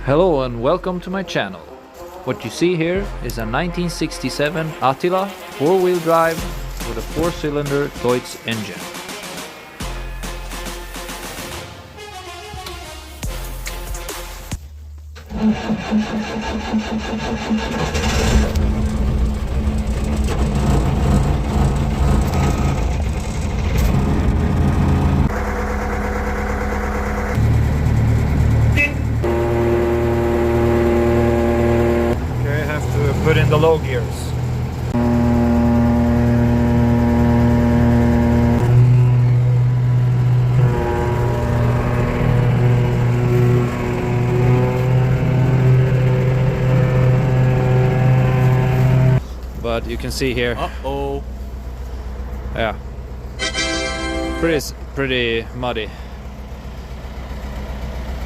Hello and welcome to my channel. What you see here is a 1967 Atila 4-wheel drive with a 4-cylinder Deutz engine. Put in the low gears. But you can see here. Uh-oh. Yeah. Pretty muddy.